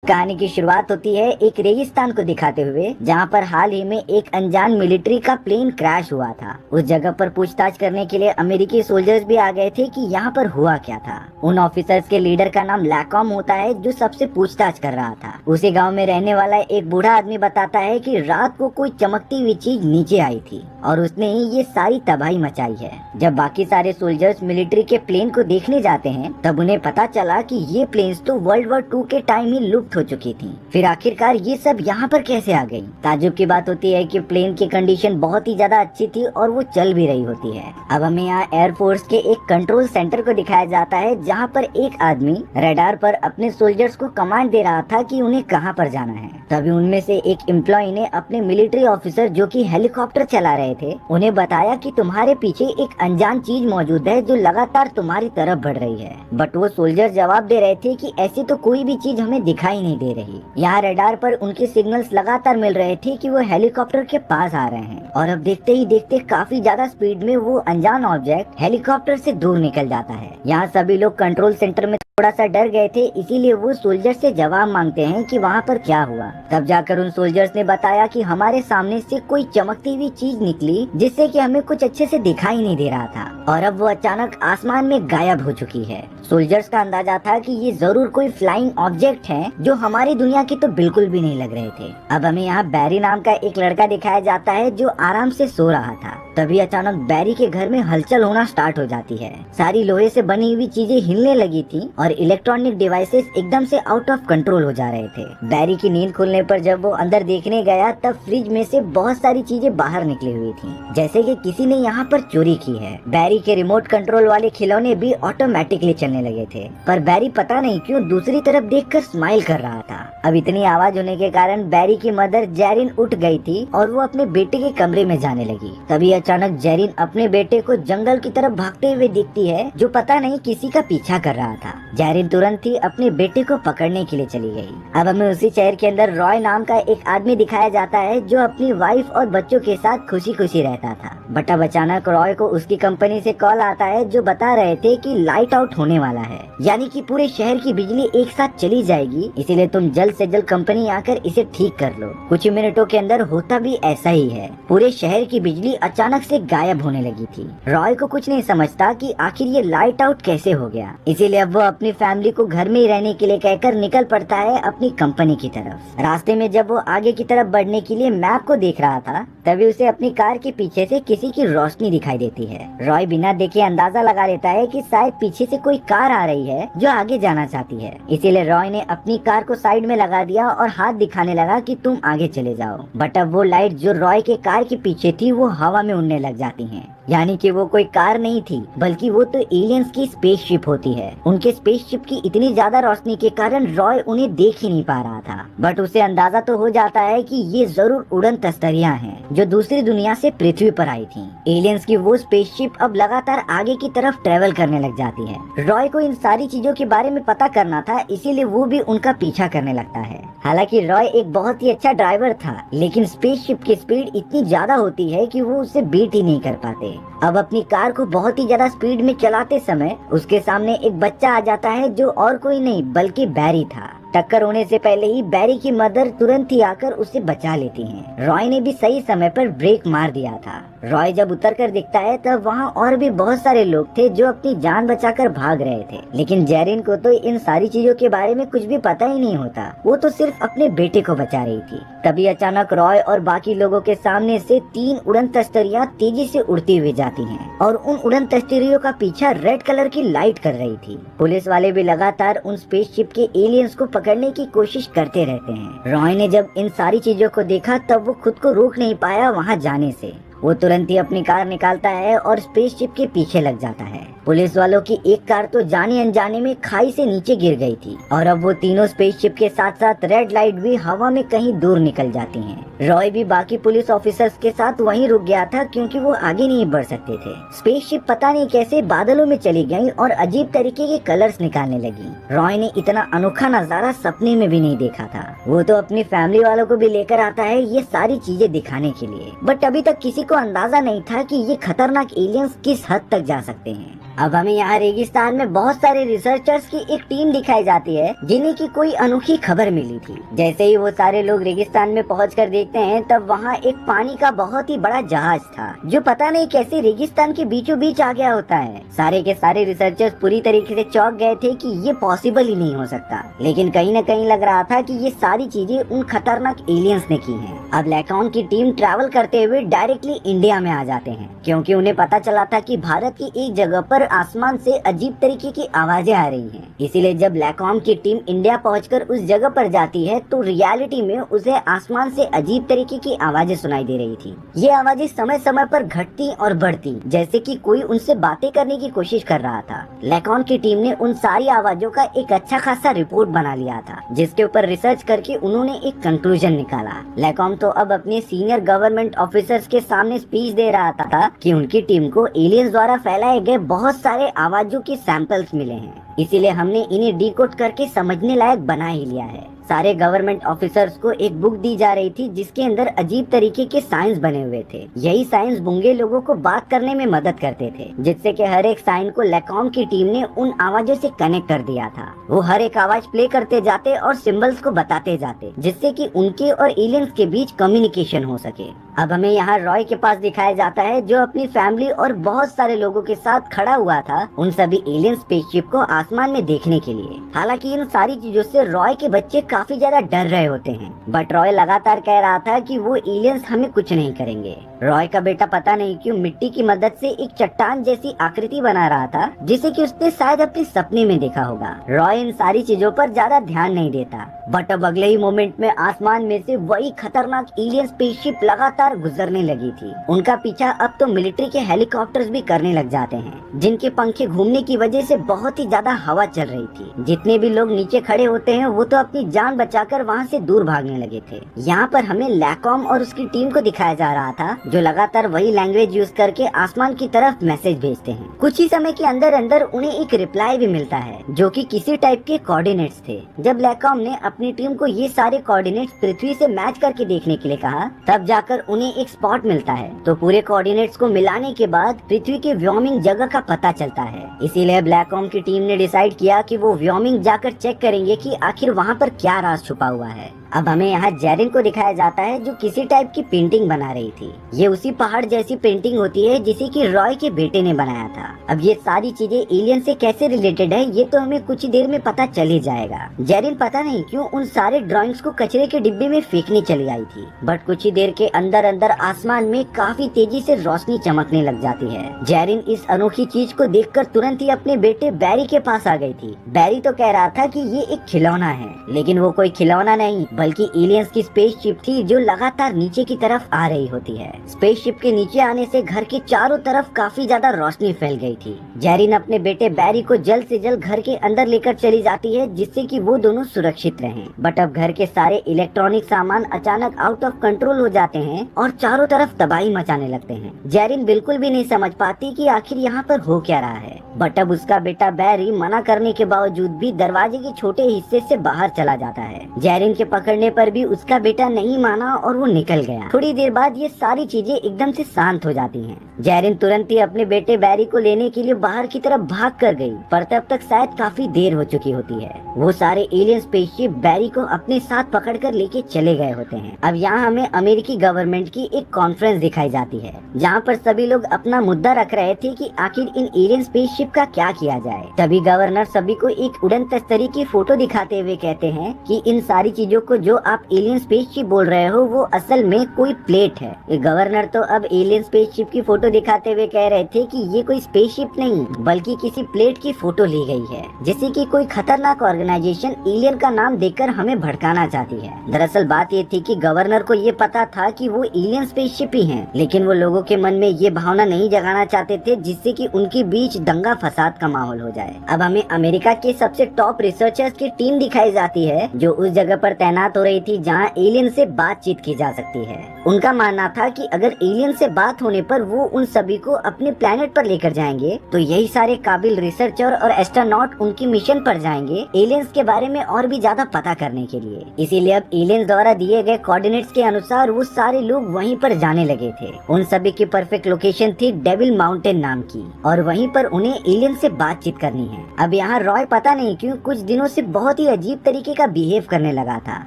कहानी की शुरुआत होती है एक रेगिस्तान को दिखाते हुए, जहां पर हाल ही में एक अनजान मिलिट्री का प्लेन क्रैश हुआ था। उस जगह पर पूछताछ करने के लिए अमेरिकी सोल्जर्स भी आ गए थे कि यहाँ पर हुआ क्या था। उन ऑफिसर्स के लीडर का नाम लैकॉम होता है, जो सबसे पूछताछ कर रहा था। उसी गांव में रहने वाला एक बूढ़ा आदमी बताता है कि रात को कोई चमकती हुई चीज नीचे आई थी और उसने ही ये सारी तबाही मचाई है। जब बाकी सारे सोल्जर्स मिलिट्री के प्लेन को देखने जाते हैं, तब उन्हें पता चला कि ये प्लेन्स तो वर्ल्ड वॉर 2 के टाइम ही लुप्त हो चुकी थी। फिर आखिरकार ये सब यहाँ पर कैसे आ गई? ताज्जुब की बात होती है कि प्लेन की कंडीशन बहुत ही ज्यादा अच्छी थी और वो चल भी रही होती है। अब हमें यहाँ एयरफोर्स के एक कंट्रोल सेंटर को दिखाया जाता है, जहाँ पर एक आदमी रडार पर अपने सोल्जर्स को कमांड दे रहा था कि उन्हें कहाँ पर जाना है। तभी उनमें से एक एम्प्लॉय ने अपने मिलिट्री ऑफिसर, जो कि हेलीकॉप्टर चला रहे थे, उन्हें बताया कि तुम्हारे पीछे एक अनजान चीज मौजूद है जो लगातार तुम्हारी तरफ बढ़ रही है। बट वो सोल्जर जवाब दे रहे थे कि ऐसी तो कोई भी चीज हमें दिखाई नहीं दे रही। यहाँ रडार पर उनके सिग्नल्स लगातार मिल रहे थे कि वो हेलीकॉप्टर के पास आ रहे हैं, और अब देखते ही देखते काफी ज्यादा स्पीड में वो अनजान ऑब्जेक्ट हेलीकॉप्टर से दूर निकल जाता है। यहाँ सभी लोग कंट्रोल सेंटर में थोड़ा सा डर गए थे, इसीलिए वो सोल्जर से जवाब मांगते हैं कि वहाँ पर क्या हुआ। तब जाकर उन सोल्जर्स ने बताया कि हमारे सामने से कोई चमकती हुई चीज निकली, जिससे कि हमें कुछ अच्छे से दिखाई नहीं दे रहा था, और अब वो अचानक आसमान में गायब हो चुकी है। सोल्जर्स का अंदाजा था कि ये जरूर कोई फ्लाइंग ऑब्जेक्ट है, जो हमारी दुनिया के तो बिल्कुल भी नहीं लग रहे थे। अब हमें यहाँ बैरी नाम का एक लड़का दिखाया जाता है, जो आराम से सो रहा था। तभी अचानक बैरी के घर में हलचल होना स्टार्ट हो जाती है। सारी लोहे से बनी हुई चीजें हिलने लगी थी और इलेक्ट्रॉनिक डिवाइसेस एकदम से आउट ऑफ कंट्रोल हो जा रहे थे। बैरी की नींद खुलने पर जब वो अंदर देखने गया, तब फ्रिज में से बहुत सारी चीजें बाहर निकली हुई थी, जैसे कि किसी ने यहाँ पर चोरी की है। बैरी के रिमोट कंट्रोल वाले खिलौने भी ऑटोमेटिकली चलने लगे थे, पर बैरी पता नहीं क्यों दूसरी तरफ देखकर स्माइल कर रहा था। अब इतनी आवाज होने के कारण बैरी की मदर जेरिन उठ गई थी और वो अपने बेटे के कमरे में जाने लगी। तभी अचानक जेरिन अपने बेटे को जंगल की तरफ भागते हुए दिखती है, जो पता नहीं किसी का पीछा कर रहा था। जेरिन तुरंत ही अपने बेटे को पकड़ने के लिए चली गई। अब हमें उसी शहर के अंदर रॉय नाम का एक आदमी दिखाया जाता है, जो अपनी वाइफ और बच्चों के साथ खुशी खुशी रहता था। बट अब अचानक रॉय को उसकी कंपनी से कॉल आता है, जो बता रहे थे कि लाइट आउट होने वाला है, यानी कि पूरे शहर की बिजली एक साथ चली जाएगी, इसीलिए तुम जल्द से जल्द कंपनी आकर इसे ठीक कर लो। कुछ ही मिनटों के अंदर होता भी ऐसा ही है। पूरे शहर की बिजली अचानक से गायब होने लगी थी। रॉय को कुछ नहीं समझता कि आखिर ये लाइट आउट कैसे हो गया, इसीलिए अब वो अपनी फैमिली को घर में ही रहने के लिए कहकर निकल पड़ता है अपनी कंपनी की तरफ। रास्ते में जब वो आगे की तरफ बढ़ने के लिए मैप को देख रहा था, तभी उसे अपनी कार के पीछे से किसी की रोशनी दिखाई देती है। रॉय बिना देखे अंदाजा लगा लेता है कि शायद पीछे से कोई कार आ रही है जो आगे जाना चाहती है, इसीलिए रॉय ने अपनी कार को साइड में लगा दिया और हाथ दिखाने लगा कि तुम आगे चले जाओ। बट अब वो लाइट जो रॉय के कार के पीछे थी, वो हवा में उड़ने लग जाती है, यानी कि वो कोई कार नहीं थी, बल्कि वो तो एलियंस की स्पेसशिप होती है। उनके स्पेसशिप की इतनी ज्यादा रोशनी के कारण रॉय उन्हें देख ही नहीं पा रहा था, बट उसे अंदाजा तो हो जाता है कि ये जरूर उड़न तस्तरियां हैं, जो दूसरी दुनिया से पृथ्वी पर आई थी। एलियंस की वो स्पेसशिप अब लगातार आगे की तरफ ट्रेवल करने लग जाती है। रॉय को इन सारी चीजों के बारे में पता करना था, इसीलिए वो भी उनका पीछा करने लगता है। हालांकि रॉय एक बहुत ही अच्छा ड्राइवर था, लेकिन स्पेसशिप की स्पीड इतनी ज्यादा होती है कि वो उसे बीट ही नहीं कर पाते। अब अपनी कार को बहुत ही ज्यादा स्पीड में चलाते समय उसके सामने एक बच्चा आ जाता है, जो और कोई नहीं बल्कि बैरी था। टक्कर होने से पहले ही बैरी की मदर तुरंत ही आकर उसे बचा लेती हैं। रॉय ने भी सही समय पर ब्रेक मार दिया था। रॉय जब उतरकर दिखता है, तब वहाँ और भी बहुत सारे लोग थे जो अपनी जान बचाकर भाग रहे थे, लेकिन जेरिन को तो इन सारी चीजों के बारे में कुछ भी पता ही नहीं होता। वो तो सिर्फ अपने बेटे को बचा रही थी। तभी अचानक रॉय और बाकी लोगों के सामने से 3 उड़न तस्तरियां तेजी से उड़ती हुई जाती हैं, और उन उड़न तस्तरियों का पीछा रेड कलर की लाइट कर रही थी। पुलिस वाले भी लगातार उन स्पेसशिप के एलियंस को पकड़ने की कोशिश करते रहते हैं। रॉय ने जब इन सारी चीजों को देखा, तब वो खुद को रोक नहीं पाया वहाँ जाने से। वो तुरंत ही अपनी कार निकालता है और स्पेसशिप के पीछे लग जाता है। पुलिस वालों की एक कार तो जाने अनजाने में खाई से नीचे गिर गई थी, और अब वो तीनों स्पेसशिप के साथ साथ रेड लाइट भी हवा में कहीं दूर निकल जाती हैं। रॉय भी बाकी पुलिस ऑफिसर्स के साथ वहीं रुक गया था, क्योंकि वो आगे नहीं बढ़ सकते थे। स्पेसशिप पता नहीं कैसे बादलों में चली गई और अजीब तरीके के कलर्स निकालने लगी। रॉय ने इतना अनोखा नजारा सपने में भी नहीं देखा था। वो तो अपनी फैमिली वालों को भी लेकर आता है ये सारी चीजें दिखाने के लिए, बट अभी तक किसी को अंदाजा नहीं था कि ये खतरनाक एलियंस किस हद तक जा सकते हैं। अब हमें यहाँ रेगिस्तान में बहुत सारे रिसर्चर्स की एक टीम दिखाई जाती है जिन्हें की कोई अनोखी खबर मिली थी। जैसे ही वो सारे लोग रेगिस्तान में पहुंचकर देखते हैं तब वहाँ एक पानी का बहुत ही बड़ा जहाज था जो पता नहीं कैसे रेगिस्तान के बीचों बीच आ गया होता है। सारे के सारे रिसर्चर्स पूरी तरीके से चौंक गए थे कि ये पॉसिबल ही नहीं हो सकता, लेकिन कहीं न कहीं लग रहा था कि ये सारी चीजें उन खतरनाक एलियंस ने की हैं। अब लैकॉन की टीम ट्रैवल करते हुए डायरेक्टली इंडिया में आ जाते हैं क्योंकि उन्हें पता चला था कि भारत की एक जगह पर आसमान से अजीब तरीके की आवाजें आ रही हैं। इसीलिए जब लैकॉन की टीम इंडिया पहुंचकर उस जगह पर जाती है तो रियलिटी में उसे आसमान से अजीब तरीके की आवाजें सुनाई दे रही थी। ये आवाजें समय समय पर घटती और बढ़ती, जैसे कि कोई उनसे बातें करने की कोशिश कर रहा था। लैकॉन की टीम ने उन सारी आवाजों का एक अच्छा खासा रिपोर्ट बना लिया था जिसके ऊपर रिसर्च करके उन्होंने एक कंक्लूजन निकाला। लैकॉन तो अब अपने सीनियर गवर्नमेंट ऑफिसर्स के सामने स्पीच दे रहा था कि उनकी टीम को एलियंस द्वारा फैलाए गए बहुत सारे आवाजों के सैंपल्स मिले हैं, इसीलिए हमने इन्हें डिकोड करके समझने लायक बना ही लिया है। सारे गवर्नमेंट ऑफिसर्स को एक बुक दी जा रही थी जिसके अंदर अजीब तरीके के साइंस बने हुए थे। यही साइंस गूंगे लोगों को बात करने में मदद करते थे, जिससे कि हर एक साइन को लैकॉन की टीम ने उन आवाजों से कनेक्ट कर दिया था। वो हर एक आवाज प्ले करते जाते और सिंबल्स को बताते जाते, जिससे कि उनके और एलियंस के बीच कम्युनिकेशन हो सके। अब हमें यहाँ रॉय के पास दिखाया जाता है जो अपनी फैमिली और बहुत सारे लोगों के साथ खड़ा हुआ था उन सभी एलियन स्पेसशिप को आसमान में देखने के लिए। हालांकि इन सारी चीजों से रॉय के बच्चे काफी ज्यादा डर रहे होते हैं, बट रॉय लगातार कह रहा था कि वो एलियंस हमें कुछ नहीं करेंगे। रॉय का बेटा पता नहीं क्यों मिट्टी की मदद से एक चट्टान जैसी आकृति बना रहा था जिसे कि उसने शायद अपने सपने में देखा होगा। रॉय इन सारी चीजों पर ज्यादा ध्यान नहीं देता, बट अब अगले ही मोमेंट में आसमान में से वही खतरनाक एलियन स्पेसशिप लगातार गुजरने लगी थी। उनका पीछा अब तो मिलिट्री के हेलीकॉप्टर्स भी करने लग जाते हैं, जिनके पंखे घूमने की वजह से बहुत ही ज्यादा हवा चल रही थी। जितने भी लोग नीचे खड़े होते हैं वो तो अपनी जान बचाकर वहाँ से दूर भागने लगे थे। यहाँ पर हमें लैकॉम और उसकी टीम को दिखाया जा रहा था जो लगातार वही लैंग्वेज यूज करके आसमान की तरफ मैसेज भेजते हैं। कुछ ही समय के अंदर अंदर उन्हें एक रिप्लाई भी मिलता है जो कि किसी टाइप के कोऑर्डिनेट्स थे। जब लैकॉम ने अपनी टीम को ये सारे कोऑर्डिनेट्स पृथ्वी से मैच करके देखने के लिए कहा तब जाकर उन्हें एक स्पॉट मिलता है। तो पूरे कोऑर्डिनेट्स को मिलाने के बाद पृथ्वी के व्योमिंग जगह का पता चलता है। इसीलिए ब्लैककॉम की टीम ने डिसाइड किया कि वो व्योमिंग जाकर चेक करेंगे कि आखिर वहाँ पर क्या राज छुपा हुआ है। अब हमें यहाँ जेरिन को दिखाया जाता है जो किसी टाइप की पेंटिंग बना रही थी। ये उसी पहाड़ जैसी पेंटिंग होती है जिसे कि रॉय के बेटे ने बनाया था। अब ये सारी चीजें एलियन से कैसे रिलेटेड है ये तो हमें कुछ ही देर में पता चल ही जाएगा। जेरिन पता नहीं क्यों उन सारे ड्राइंग्स को कचरे के डिब्बे में फेंकने चली आई थी, बट कुछ ही देर के अंदर अंदर आसमान में काफी तेजी से रोशनी चमकने लग जाती है। जेरिन इस अनोखी चीज को देखकर तुरंत ही अपने बेटे बैरी के पास आ गई थी। बैरी तो कह रहा था कि ये एक खिलौना है, लेकिन वो कोई खिलौना नहीं बल्कि एलियंस की स्पेसशिप थी जो लगातार नीचे की तरफ आ रही होती है। स्पेसशिप के नीचे आने से घर के चारों तरफ काफी ज्यादा रोशनी फैल गई थी। जेरिन अपने बेटे बैरी को जल्द से जल्द घर के अंदर लेकर चली जाती है जिससे कि वो दोनों सुरक्षित रहें। बट अब घर के सारे इलेक्ट्रॉनिक सामान अचानक आउट ऑफ कंट्रोल हो जाते हैं और चारों तरफ तबाही मचाने लगते हैं। जेरिन बिल्कुल भी नहीं समझ पाती कि आखिर यहाँ पर हो क्या रहा है, बट अब उसका बेटा बैरी मना करने के बावजूद भी दरवाजे के छोटे हिस्से से बाहर चला जाता है। जेरिन के पकड़ने पर भी उसका बेटा नहीं माना और वो निकल गया। थोड़ी देर बाद ये सारी चीजें एकदम से शांत हो जाती हैं। जेरिन तुरंत ही अपने बेटे बैरी को लेने के लिए बाहर की तरफ भाग कर गई, पर तब तक शायद काफी देर हो चुकी होती है। वो सारे एलियन स्पेसशिप बैरी को अपने साथ पकड़कर लेके चले गए होते हैं। अब यहाँ हमें अमेरिकी गवर्नमेंट की एक कॉन्फ्रेंस दिखाई जाती है जहाँ पर सभी लोग अपना मुद्दा रख रहे थे कि आखिर इन एलियन स्पेसशिप का क्या किया जाए। तभी गवर्नर सभी को एक उड़न तस्तरी की फोटो दिखाते हुए कहते हैं कि इन सारी चीजों को जो आप एलियन स्पेसशिप बोल रहे हो वो असल में कोई प्लेट है। गवर्नर तो अब एलियन स्पेसशिप की फोटो दिखाते हुए कह रहे थे कि ये कोई स्पेसशिप नहीं बल्कि किसी प्लेट की फोटो ली गई है, जिससे कि कोई खतरनाक ऑर्गेनाइजेशन एलियन का नाम देकर हमें भड़काना चाहती है। दरअसल बात ये थी कि गवर्नर को ये पता था कि वो एलियन स्पेसशिप ही हैं, लेकिन वो लोगों के मन में ये भावना नहीं जगाना चाहते थे जिससे कि उनके बीच दंगा फसाद का माहौल हो जाए। अब हमें अमेरिका के सबसे टॉप रिसर्चर्स की टीम दिखाई जाती है जो उस जगह पर तैनात बात हो रही थी जहाँ एलियन से बातचीत की जा सकती है। उनका मानना था कि अगर एलियन से बात होने पर वो उन सभी को अपने प्लेनेट पर लेकर जाएंगे तो यही सारे काबिल रिसर्चर और एस्ट्रोनॉट उनकी मिशन पर जाएंगे एलियंस के बारे में और भी ज्यादा पता करने के लिए। इसीलिए अब एलियंस द्वारा दिए गए कोऑर्डिनेट्स के अनुसार वो सारे लोग वहीं पर जाने लगे थे। उन सभी की परफेक्ट लोकेशन थी डेविल माउंटेन नाम की और वहीं पर उन्हें एलियन से बातचीत करनी है। अब यहाँ रॉय पता नहीं क्यों कुछ दिनों से बहुत ही अजीब तरीके का बिहेव करने लगा था।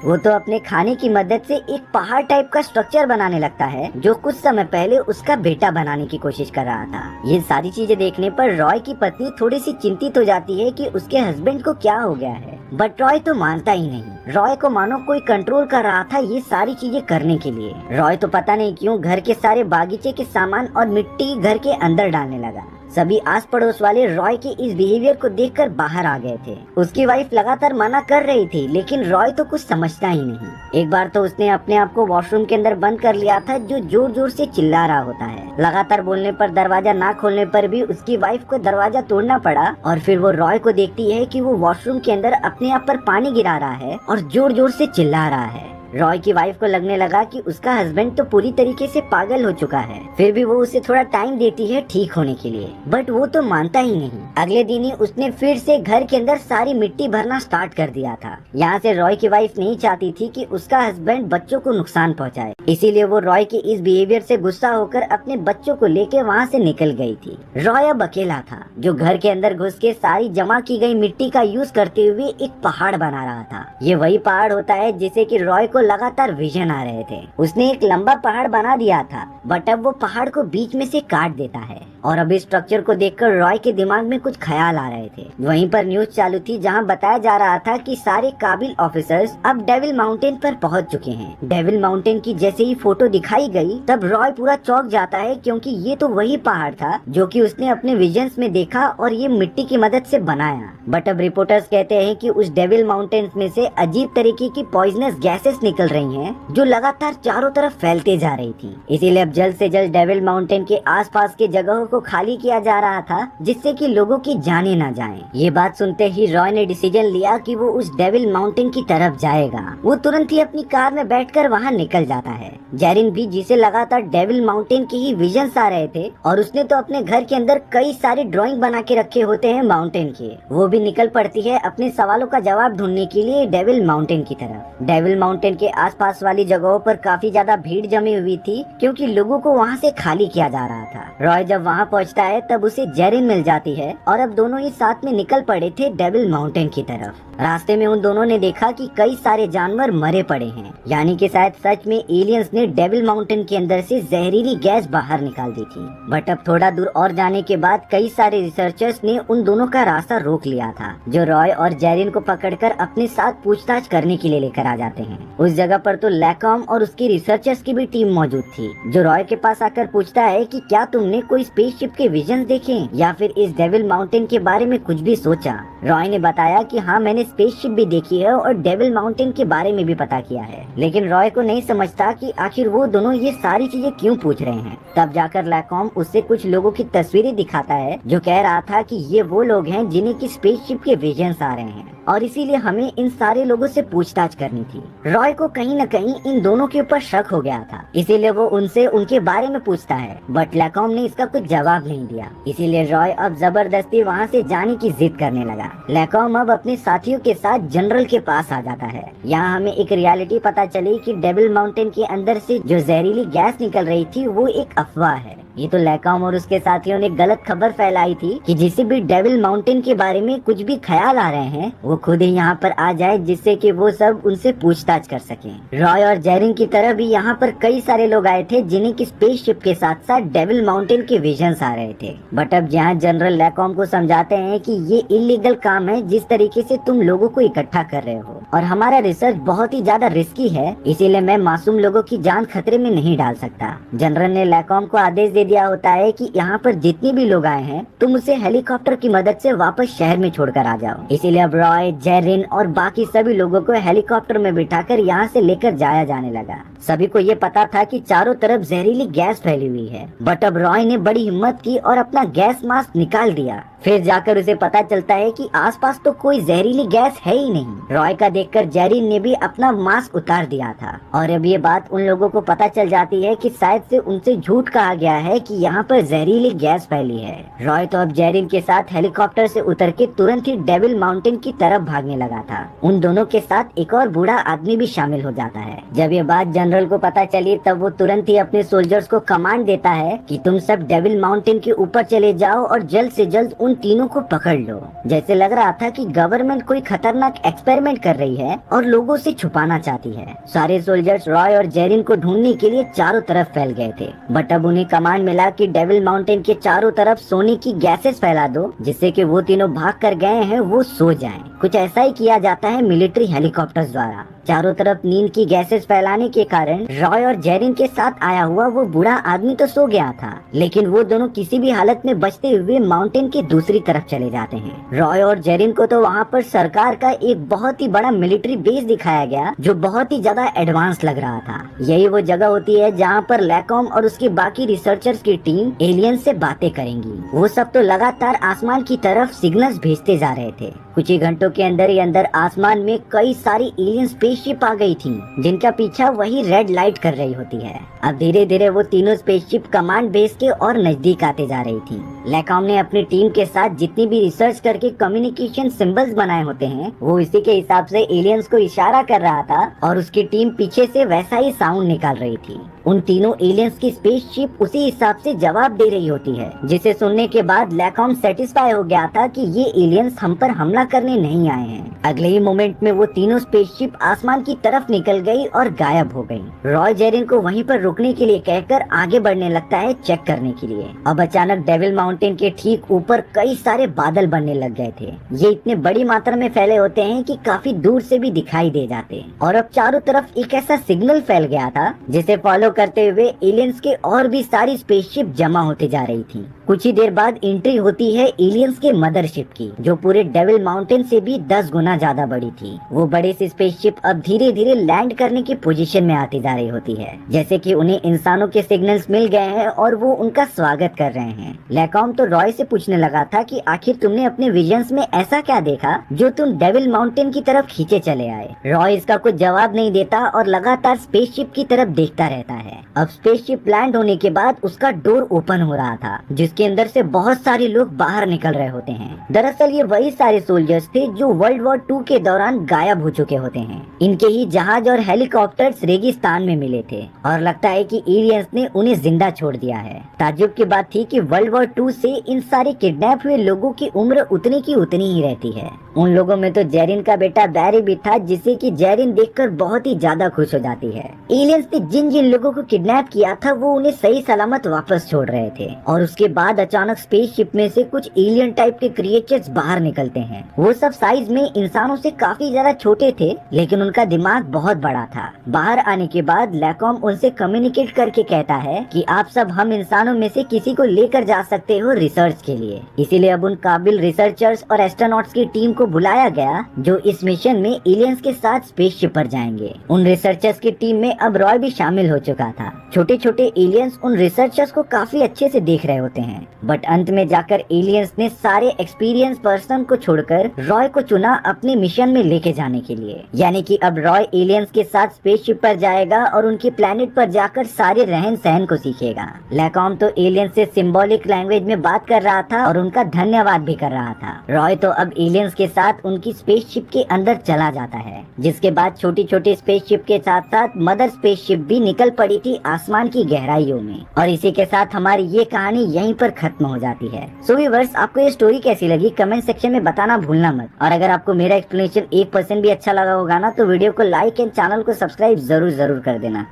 वो तो अपने खाने की मदद से एक पहाड़ टाइप का स्ट्रक्चर बनाने लगता है जो कुछ समय पहले उसका बेटा बनाने की कोशिश कर रहा था। ये सारी चीजें देखने पर रॉय की पत्नी थोड़ी सी चिंतित हो जाती है कि उसके हस्बैंड को क्या हो गया है, बट रॉय तो मानता ही नहीं। रॉय को मानो कोई कंट्रोल कर रहा था ये सारी चीजें करने के लिए। रॉय तो पता नहीं क्यों घर के सारे बागीचे के सामान और मिट्टी घर के अंदर डालने लगा। सभी आस पड़ोस वाले रॉय के इस बिहेवियर को देखकर बाहर आ गए थे। उसकी वाइफ लगातार मना कर रही थी लेकिन रॉय तो कुछ समझता ही नहीं। एक बार तो उसने अपने आप को वॉशरूम के अंदर बंद कर लिया था जो जोर जोर से चिल्ला रहा होता है। लगातार बोलने पर दरवाजा ना खोलने पर भी उसकी वाइफ को दरवाजा तोड़ना पड़ा और फिर वो रॉय को देखती है कि वो वॉशरूम के अंदर अपने आप पर पानी गिरा रहा है और जोर जोर से चिल्ला रहा है। रॉय की वाइफ को लगने लगा कि उसका हस्बैंड तो पूरी तरीके से पागल हो चुका है, फिर भी वो उसे थोड़ा टाइम देती है ठीक होने के लिए, बट वो तो मानता ही नहीं। अगले दिन ही उसने फिर से घर के अंदर सारी मिट्टी भरना स्टार्ट कर दिया था। यहाँ से रॉय की वाइफ नहीं चाहती थी कि उसका हस्बैंड बच्चों को नुकसान पहुँचाए, इसीलिए वो रॉय के इस बिहेवियर से गुस्सा होकर अपने बच्चों को लेके वहाँ से निकल गई थी। रॉय अब अकेला था जो घर के अंदर घुस के सारी जमा की गई मिट्टी का यूज करते हुए एक पहाड़ बना रहा था। ये वही पहाड़ होता है जिसे कि रॉय को लगातार विजन आ रहे थे। उसने एक लंबा पहाड़ बना दिया था बट अब वो पहाड़ को बीच में से काट देता है और अब इस स्ट्रक्चर को देखकर रॉय के दिमाग में कुछ ख्याल आ रहे थे। वहीं पर न्यूज चालू थी जहां बताया जा रहा था कि सारे काबिल ऑफिसर्स अब डेविल माउंटेन पर पहुंच चुके हैं। डेविल माउंटेन की जैसे ही फोटो दिखाई गई तब रॉय पूरा चौंक जाता है क्योंकि ये तो वही पहाड़ था जो कि उसने अपने विजन्स में देखा और ये मिट्टी की मदद से बनाया। बट अब रिपोर्टर्स कहते हैं कि उस डेविल माउंटेन में से अजीब तरीके की पॉइजनस गैसेस निकल रही हैं जो लगातार चारों तरफ फैलते जा रही थी। इसीलिए अब जल्द से जल्द डेविल माउंटेन के आसपास के जगहों को खाली किया जा रहा था जिससे कि लोगों की जाने न जाएं। ये बात सुनते ही रॉय ने डिसीजन लिया कि वो उस डेविल माउंटेन की तरफ जाएगा। वो तुरंत ही अपनी कार में बैठकर वहाँ निकल जाता है। जेरिन भी जिसे लगातार डेविल माउंटेन के ही विजन्स आ रहे थे और उसने तो अपने घर के अंदर कई सारे ड्राइंग बना के रखे होते हैं माउंटेन के, वो भी निकल पड़ती है अपने सवालों का जवाब ढूंढने के लिए डेविल माउंटेन की तरफ। डेविल माउंटेन के आसपास वाली जगहों पर काफी ज्यादा भीड़ जमी हुई थी क्योंकि लोगों को वहाँ से खाली किया जा रहा था। रॉय जब वहाँ पहुँचता है तब उसे जेरिन मिल जाती है और अब दोनों ही साथ में निकल पड़े थे डेविल माउंटेन की तरफ। रास्ते में उन दोनों ने देखा कि कई सारे जानवर मरे पड़े हैं, यानी कि शायद सच में एलियंस ने डेविल माउंटेन के अंदर से जहरीली गैस बाहर निकाल दी थी। बट अब थोड़ा दूर और जाने के बाद कई सारे रिसर्चर्स ने उन दोनों का रास्ता रोक लिया था जो रॉय और जेरिन को पकड़कर अपने साथ पूछताछ करने के लिए लेकर आ जाते हैं। उस जगह पर तो लैकॉम और उसकी रिसर्चर्स की भी टीम मौजूद थी जो रॉय के पास आकर पूछता है कि क्या तुमने कोई स्पेसशिप के विजन देखे या फिर इस डेविल माउंटेन के बारे में कुछ भी सोचा। रॉय ने बताया कि हाँ, मैंने स्पेसशिप भी देखी है और डेविल माउंटेन के बारे में भी पता किया है, लेकिन रॉय को नहीं समझता कि आखिर वो दोनों ये सारी चीजें क्यों पूछ रहे हैं। तब जाकर लैकॉम उससे कुछ लोगों की तस्वीरें दिखाता है जो कह रहा था कि ये वो लोग हैं जिन्हें की स्पेसशिप के विजन्स आ रहे हैं और इसीलिए हमें इन सारे लोगों से पूछताछ करनी थी। रॉय को कहीं न कहीं इन दोनों के ऊपर शक हो गया था, इसीलिए वो उनसे उनके बारे में पूछता है बट लैकॉम ने इसका कुछ जवाब नहीं दिया। इसीलिए रॉय अब जबरदस्ती वहाँ से जाने की जिद करने लगा। लैकॉम अब अपने साथियों के साथ जनरल के पास आ जाता है। यहाँ हमें एक रियलिटी पता चली कि डेविल माउंटेन के अंदर से जो जहरीली गैस निकल रही थी वो एक अफवाह है। ये तो लैकॉम और उसके साथियों ने गलत खबर फैलाई थी कि जिसे भी डेविल माउंटेन के बारे में कुछ भी ख्याल आ रहे हैं वो खुद ही यहाँ पर आ जाए जिससे कि वो सब उनसे पूछताछ कर सकें। रॉय और जेरिन की तरह भी यहाँ पर कई सारे लोग आए थे जिन्हें की स्पेसशिप के साथ साथ डेविल माउंटेन के विजन्स आ रहे थे। बट अब जहाँ जनरल लैकॉम को समझाते हैं कि ये इलीगल काम है जिस तरीके से तुम लोगों को इकट्ठा कर रहे हो और हमारा रिसर्च बहुत ही ज्यादा रिस्की है, इसीलिए मैं मासूम लोगों की जान खतरे में नहीं डाल सकता। जनरल ने लैकॉम को आदेश दे दिया होता है कि यहाँ पर जितने भी लोग आए हैं तुम उसे हेलीकॉप्टर की मदद से वापस शहर में छोड़कर आ जाओ। इसीलिए अब रॉय, जेरिन और बाकी सभी लोगों को हेलीकॉप्टर में बिठाकर यहाँ से लेकर जाया जाने लगा। सभी को ये पता था कि चारों तरफ जहरीली गैस फैली हुई है, बट अब रॉय ने बड़ी हिम्मत की और अपना गैस मास्क निकाल दिया। फिर जाकर उसे पता चलता है कि आसपास तो कोई जहरीली गैस है ही नहीं। रॉय का देखकर जेरिन ने भी अपना मास्क उतार दिया था और अब ये बात उन लोगों को पता चल जाती है कि शायद से उनसे झूठ कहा गया है कि यहाँ पर जहरीली गैस फैली है। रॉय तो अब जेरिन के साथ हेलीकॉप्टर से उतर के तुरंत ही डेविल माउंटेन की तरफ भागने लगा था। उन दोनों के साथ एक और बूढ़ा आदमी भी शामिल हो जाता है। जब ये बात जनरल को पता चली तब वो तुरंत ही अपने सोल्जर्स को कमांड देता है कि तुम सब डेविल माउंटेन के ऊपर चले जाओ और जल्द से जल्द उन तीनों को पकड़ लो। जैसे लग रहा था कि गवर्नमेंट कोई खतरनाक एक्सपेरिमेंट कर रही है और लोगों से छुपाना चाहती है। सारे सोल्जर्स रॉय और जेरिन को ढूंढने के लिए चारों तरफ फैल गए थे, बट अब उन्हें कमांड मिला कि डेविल माउंटेन के चारों तरफ सोने की गैसेस फैला दो जिससे कि वो तीनों भाग कर गए हैं वो सो जाएं। कुछ ऐसा ही किया जाता है मिलिट्री हेलीकॉप्टर्स द्वारा। चारों तरफ नींद की गैसेस फैलाने के कारण रॉय और जेरिन के साथ आया हुआ वो बूढ़ा आदमी तो सो गया था, लेकिन वो दोनों किसी भी हालत में बचते हुए माउंटेन की दूसरी तरफ चले जाते हैं। रॉय और जेरिन को तो वहाँ पर सरकार का एक बहुत ही बड़ा मिलिट्री बेस दिखाया गया जो बहुत ही ज्यादा एडवांस लग रहा था। यही वो जगह होती है जहाँ पर लैकॉम और उसकी बाकी रिसर्चर्स की टीम एलियन से बातें करेंगी। वो सब तो लगातार आसमान की तरफ सिग्नल्स भेजते जा रहे थे। कुछ ही घंटों के अंदर ही अंदर आसमान में कई सारी एलियन स्पेसशिप आ गई थी जिनका पीछा वही रेड लाइट कर रही होती है। अब धीरे धीरे वो तीनों स्पेसशिप कमांड बेस के और नजदीक आते जा रही थी। लैकॉम ने अपनी टीम के साथ जितनी भी रिसर्च करके कम्युनिकेशन सिंबल्स बनाए होते हैं वो इसी के हिसाब से एलियंस को इशारा कर रहा था और उसकी टीम पीछे से वैसा ही साउंड निकाल रही थी। उन तीनों एलियंस की स्पेसशिप उसी हिसाब से जवाब दे रही होती है, जिसे सुनने के बाद लैकॉम सेटिस्फाई हो गया था कि ये एलियंस हम पर हमला करने नहीं आए हैं। अगले ही मोमेंट में वो तीनों स्पेसशिप आसमान की तरफ निकल गई और गायब हो गई। रॉय जेरिन को वहीं पर रुकने के लिए कहकर आगे बढ़ने लगता है चेक करने के लिए। अब अचानक डेविल माउंटेन के ठीक ऊपर कई सारे बादल बनने लग गए थे। ये इतने बड़ी मात्रा में फैले होते हैं कि काफी दूर से भी दिखाई दे जाते और अब चारों तरफ एक ऐसा सिग्नल फैल गया था जिसे फॉलो करते हुए एलियंस के और भी सारी स्पेसशिप जमा होते जा रही थी। कुछ ही देर बाद एंट्री होती है एलियंस के मदरशिप की जो पूरे डेविल माउंटेन से भी 10 गुना ज्यादा बड़ी थी। वो बड़े सी स्पेसशिप अब धीरे धीरे लैंड करने की पोजीशन में आती जा रही होती है, जैसे कि उन्हें इंसानों के सिग्नल्स मिल गए हैं और वो उनका स्वागत कर रहे हैं। लैकॉम तो रॉय से पूछने लगा था कि आखिर तुमने अपने विजन्स में ऐसा क्या देखा जो तुम डेविल माउंटेन की तरफ खींचे चले आए। रॉय इसका कुछ जवाब नहीं देता और लगातार स्पेसशिप की तरफ देखता रहता है। अब स्पेसशिप लैंड होने के बाद उसका डोर ओपन हो रहा था जिसके अंदर से बहुत सारे लोग बाहर निकल रहे होते हैं। दरअसल ये वही सारे सोल्जर्स थे जो वर्ल्ड वॉर 2 के दौरान गायब हो चुके होते हैं। इनके ही जहाज और हेलीकॉप्टर्स रेगिस्तान में मिले थे और लगता है कि एलियंस ने उन्हें जिंदा छोड़ दिया है। ताज्जुब की बात थी कि वर्ल्ड वॉर 2 से इन सारे किडनैप हुए लोगों की उम्र उतनी की उतनी ही रहती है। उन लोगों में तो जेरिन का बेटा बैरी भी था जिसे कि जेरिन देखकर बहुत ही ज्यादा खुश हो जाती है। एलियंस ने जिन जिन लोगों को किडनैप किया था वो उन्हें सही सलामत वापस छोड़ रहे थे और उसके बाद अचानक स्पेसशिप में से कुछ एलियन टाइप के क्रिएचर्स बाहर निकलते हैं। वो सब साइज में इंसानों से काफी ज्यादा छोटे थे लेकिन उनका दिमाग बहुत बड़ा था। बाहर आने के बाद लैकॉम उनसे कम्युनिकेट करके कहता है कि आप सब हम इंसानों में से किसी को लेकर जा सकते हो रिसर्च के लिए। इसीलिए अब उन काबिल रिसर्चर्स और एस्ट्रोनॉट्स की टीम को बुलाया गया जो इस मिशन में एलियंस के साथ स्पेसशिप पर जाएंगे। उन रिसर्चर्स की टीम में अब रॉय भी शामिल हो चुका था। छोटे छोटे एलियंस उन रिसर्चर्स को काफी अच्छे से देख रहे होते हैं, बट अंत में जाकर एलियंस ने सारे एक्सपीरियंस पर्सन को छोड़कर रॉय को चुना अपने मिशन में लेके जाने के लिए। यानी कि अब रॉय एलियंस के साथ स्पेसशिप पर जाएगा और उनके प्लेनेट पर जाकर सारे रहन सहन को सीखेगा। लैकॉम तो एलियंस से सिंबॉलिक लैंग्वेज में बात कर रहा था और उनका धन्यवाद भी कर रहा था। रॉय तो अब एलियंस के साथ उनकी स्पेसशिप के अंदर चला जाता है, जिसके बाद छोटी छोटी स्पेसशिप के साथ साथ मदर स्पेसशिप भी निकल पड़ी थी आसमान की गहराइयों में। और इसी के साथ हमारी ये कहानी यहीं पर खत्म हो जाती है। सो व्यूअर्स, आपको ये स्टोरी कैसी लगी कमेंट सेक्शन में बताना भूलना मत। और अगर आपको मेरा एक्सप्लेनेशन 1% भी अच्छा लगा होगा ना तो वीडियो को लाइक एंड चैनल को सब्सक्राइब जरूर कर देना।